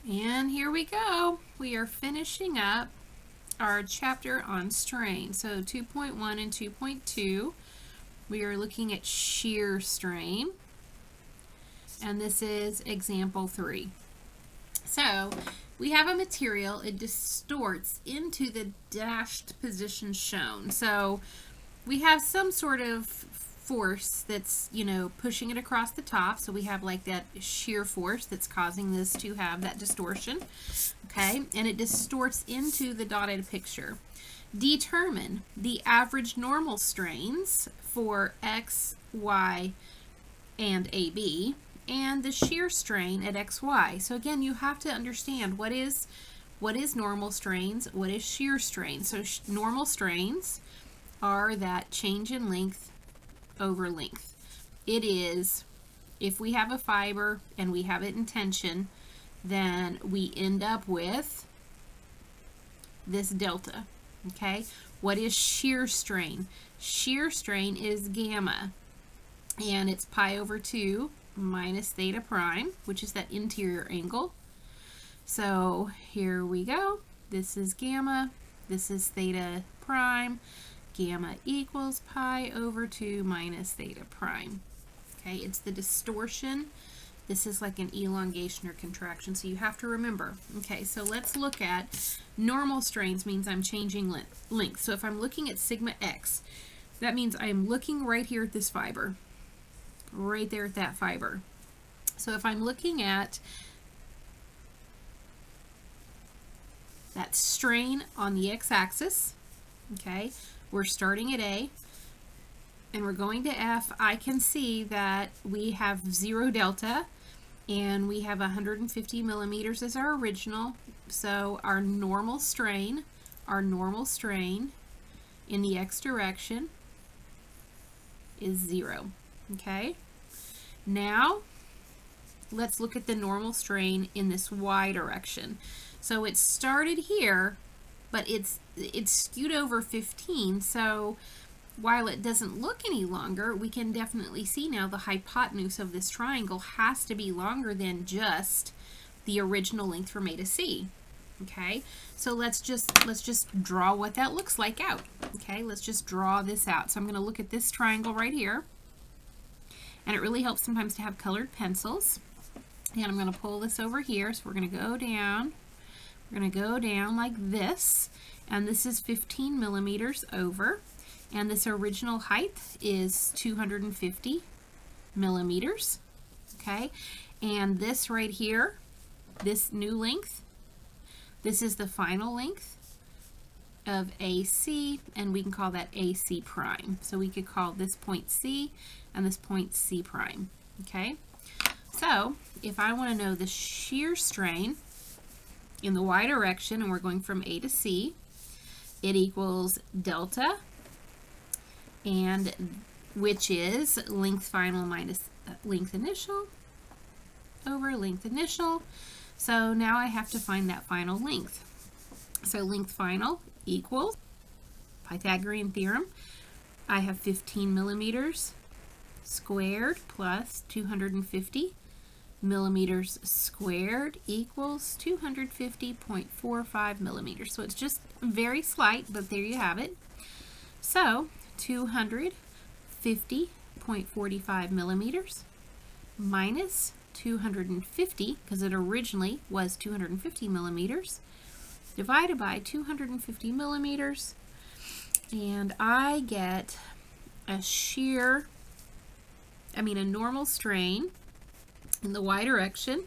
And here we go. We are finishing up our chapter on strain. So 2.1 and 2.2, we are looking at shear strain. And this is example 3. So we have a material, it distorts into the dashed position shown. So we have some sort of force that's, pushing it across the top. So we have like that shear force that's causing this to have that distortion. Okay, and it distorts into the dotted picture. Determine the average normal strains for X, Y, and AB, and the shear strain at XY. So again, you have to understand what is normal strains, what is shear strain. So normal strains are that change in length over length. It is, if we have a fiber and we have it in tension, then we end up with this delta. Okay, what is shear strain? Shear strain is gamma, and it's pi over 2 minus theta prime, which is that interior angle. So here we go. This is gamma, this is theta prime. Gamma equals pi over 2 minus theta prime. Okay, it's the distortion. This is like an elongation or contraction, so you have to remember. Okay, so let's look at normal strains. Means I'm changing length. So if I'm looking at sigma x, that means I'm looking right here at this fiber, right there at that fiber. So if I'm looking at that strain on the x-axis, okay, we're starting at A and we're going to F. I can see that we have 0 delta and we have 150 millimeters as our original. So our normal strain in the x direction is 0. Okay, now let's look at the normal strain in this y direction. So it started here, but it's skewed over 15, so while it doesn't look any longer, we can definitely see now the hypotenuse of this triangle has to be longer than just the original length from A to C. Okay, so let's just draw what that looks like out. Okay, let's just draw this out. So I'm going to look at this triangle right here, and it really helps sometimes to have colored pencils. And I'm going to pull this over here, so we're going to go down. We're going to go down like this, and this is 15 millimeters over, and this original height is 250 millimeters. Okay, and this right here, this new length, this is the final length of AC, and we can call that AC prime. So we could call this point C and this point C prime. Okay, so if I want to know the shear strain in the y direction, and we're going from A to C, it equals delta, and which is length final minus length initial over length initial. So now I have to find that final length. So length final equals Pythagorean theorem. I have 15 millimeters squared plus 250 millimeters squared equals 250.45 millimeters. So it's just very slight, but there you have it. So 250.45 millimeters minus 250, because it originally was 250 millimeters, divided by 250 millimeters, and I get a normal strain in the y direction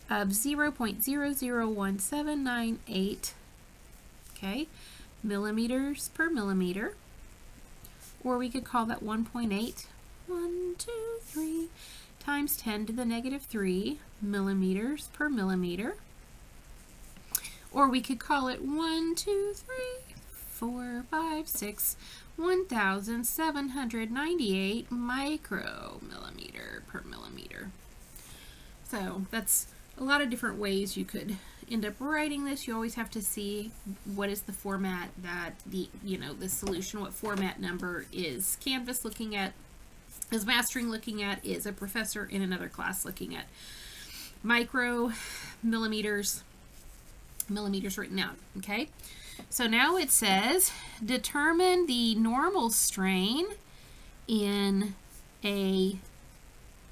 of 0.001798, okay, millimeters per millimeter, or we could call that 1.8, 1, 2, 3, times 10 to the negative 3 millimeters per millimeter, or we could call it 1, 2, 3, 4, 5, 6, 1,798 micromillimeter per millimeter. So that's a lot of different ways you could end up writing this. You always have to see what is the format that the solution, what format number is Canvas looking at, is Mastering looking at, is a professor in another class looking at. Micro millimeters written out, okay? So now it says, determine the normal strain in A,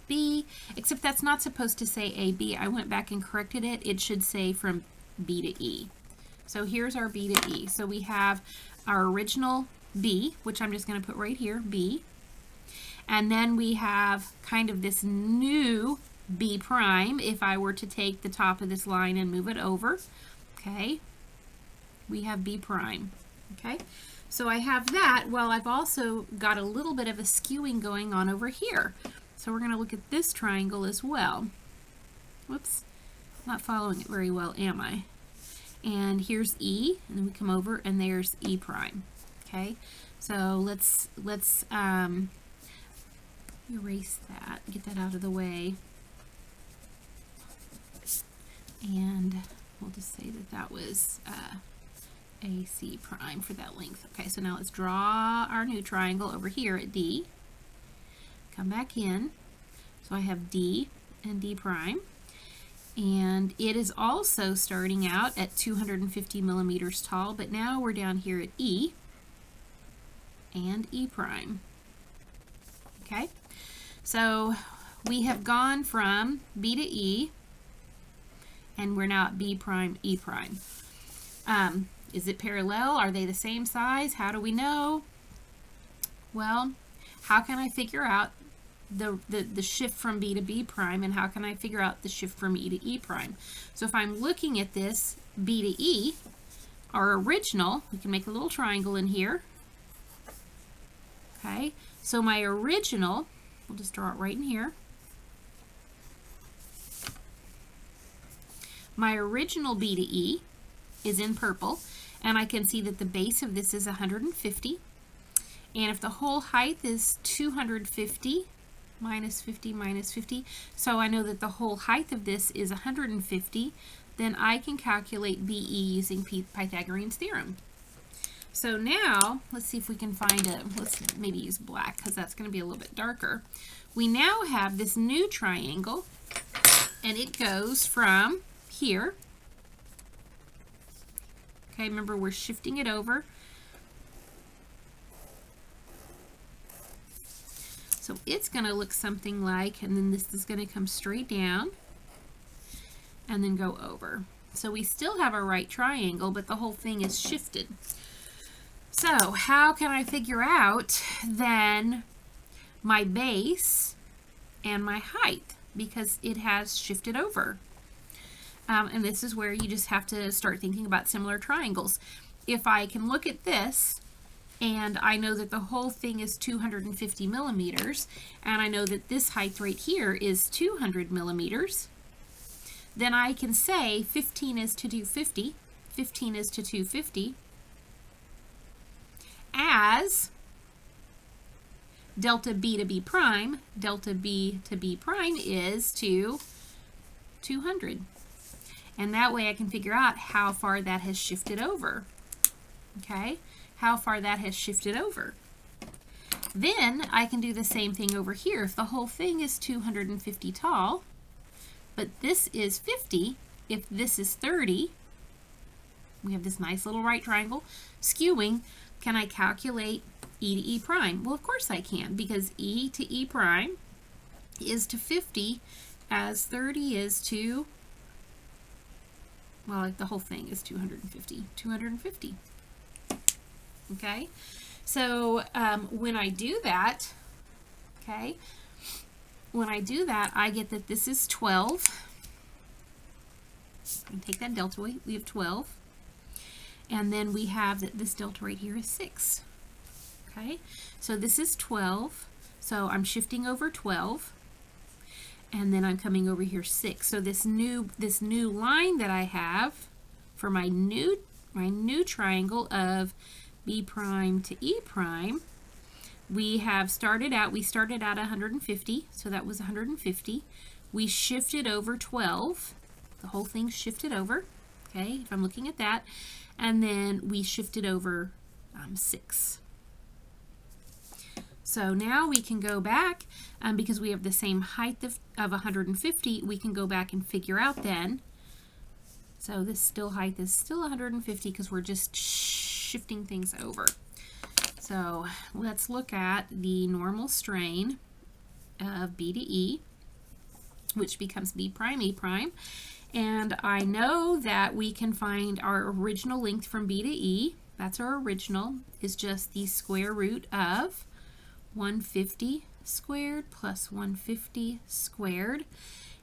B, except that's not supposed to say A, B. I went back and corrected it. It should say from B to E. So here's our B to E. So we have our original B, which I'm just going to put right here, B. And then we have kind of this new B prime if I were to take the top of this line and move it over. Okay, we have B prime. Okay, so I have that. Well, I've also got a little bit of a skewing going on over here. So we're going to look at this triangle as well. Whoops, not following it very well, am I? And here's E, and then we come over and there's E prime. Okay, so let's erase that, get that out of the way, and we'll just say that that was AC prime for that length. Okay, so now let's draw our new triangle over here at D. Come back in. So I have D and D prime. And it is also starting out at 250 millimeters tall, but now we're down here at E and E prime. Okay, so we have gone from B to E, and we're now at B prime, E prime. Is it parallel? Are they the same size? How do we know? Well, how can I figure out the shift from B to B prime, and how can I figure out the shift from E to E prime? So if I'm looking at this B to E, our original, we can make a little triangle in here. Okay, so my original, we'll just draw it right in here. My original B to E is in purple, and I can see that the base of this is 150. And if the whole height is 250, minus 50, minus 50, so I know that the whole height of this is 150, then I can calculate BE using Pythagorean's theorem. So now, let's see if we can find let's maybe use black, because that's going to be a little bit darker. We now have this new triangle, and it goes from here. Okay, remember we're shifting it over. So it's going to look something like, and then this is going to come straight down and then go over. So we still have a right triangle, but the whole thing is shifted. So how can I figure out then my base and my height? Because it has shifted over. And this is where you just have to start thinking about similar triangles. If I can look at this, and I know that the whole thing is 250 millimeters, and I know that this height right here is 200 millimeters, then I can say 15 is to 250, 15 is to 250, as delta B to B prime, delta B to B prime is to 200. And that way I can figure out how far that has shifted over. Okay? How far that has shifted over. Then I can do the same thing over here. If the whole thing is 250 tall, but this is 50, if this is 30, we have this nice little right triangle skewing. Can I calculate E to E prime? Well, of course I can, because E to E prime is to 50 as 30 is to, well, like the whole thing is 250. 250. Okay, so when I do that, okay, when I do that, I get that this is 12. And take that delta away, we have 12. And then we have that this delta right here is 6. Okay, so this is 12. So I'm shifting over 12. And then I'm coming over here 6. So this new line that I have for my new triangle of B prime to E prime, we started out 150, so that was 150. We shifted over 12. The whole thing shifted over, okay, if I'm looking at that. And then we shifted over 6. So now we can go back, because we have the same height of 150, we can go back and figure out then So this still height is still 150 because we're just shifting things over. So let's look at the normal strain of B to E, which becomes B prime E prime. And I know that we can find our original length from B to E. That's our original, is just the square root of 150 squared plus 150 squared.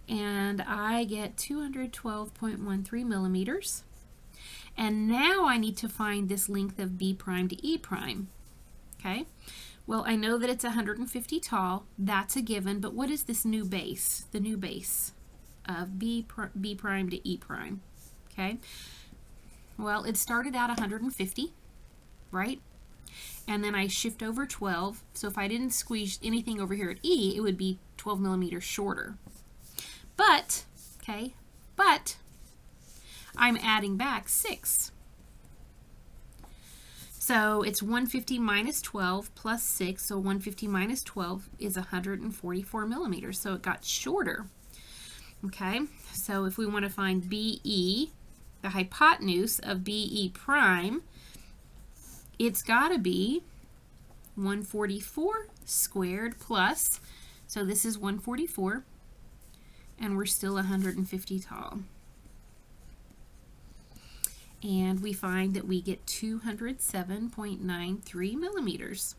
And I get 212.13 millimeters. And now I need to find this length of B prime to E prime. Okay, well, I know that it's 150 tall. That's a given, but what is this new base? The new base of B prime to E prime. Okay, well, it started out 150, right? And then I shift over 12. So if I didn't squeeze anything over here at E, it would be 12 millimeters shorter. But, okay, but I'm adding back 6. So it's 150 minus 12 plus 6, so 150 minus 12 is 144 millimeters, so it got shorter. Okay, so if we want to find BE, the hypotenuse of BE prime, it's got to be 144 squared plus, so this is 144, and we're still 150 tall. And we find that we get 207.93 millimeters.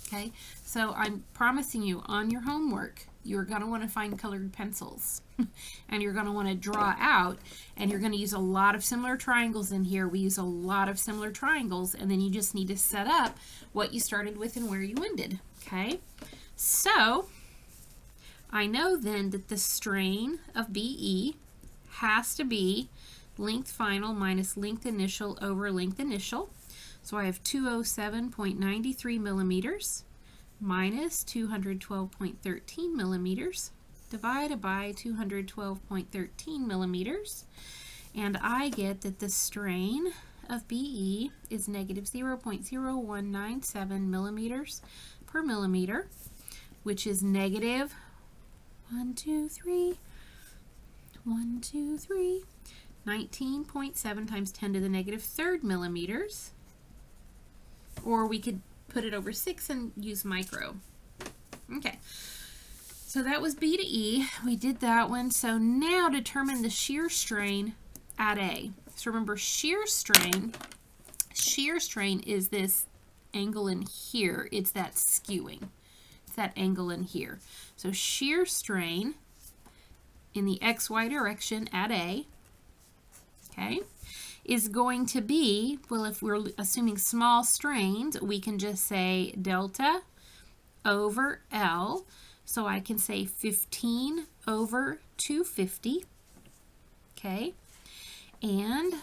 Okay, so I'm promising you on your homework, you're going to want to find colored pencils. And you're going to want to draw out, and you're going to use a lot of similar triangles in here. We use a lot of similar triangles, and then you just need to set up what you started with and where you ended. Okay, so I know then that the strain of BE has to be length final minus length initial over length initial. So I have 207.93 millimeters minus 212.13 millimeters divided by 212.13 millimeters. And I get that the strain of BE is negative 0.0197 millimeters per millimeter, which is negative 19.7 times 10 to the negative third millimeters, or we could put it over 6 and use micro. Okay, so that was B to E. We did that one. So now determine the shear strain at A. So remember, shear strain is this angle in here. It's that skewing. It's that angle in here. So shear strain in the XY direction at A, okay, is going to be, well, if we're assuming small strains, we can just say delta over L. So I can say 15 over 250, okay, and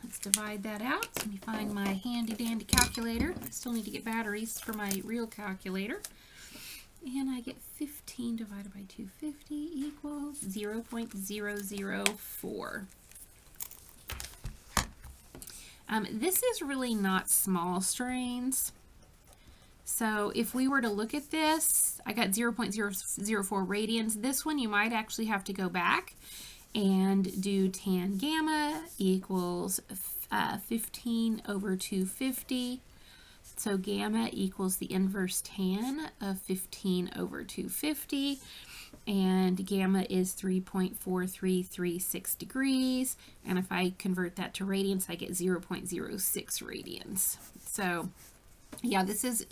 let's divide that out. So let me find my handy dandy calculator. I still need to get batteries for my real calculator. And I get 15 divided by 250 equals 0.004. This is really not small strains. So if we were to look at this, I got 0.004 radians. This one you might actually have to go back and do tan gamma equals 15 over 250. So gamma equals the inverse tan of 15 over 250. And gamma is 3.4336 degrees. And if I convert that to radians, I get 0.06 radians. So yeah, this is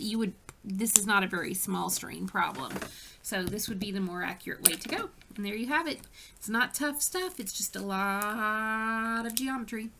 not a very small strain problem. So this would be the more accurate way to go. And there you have it. It's not tough stuff. It's just a lot of geometry.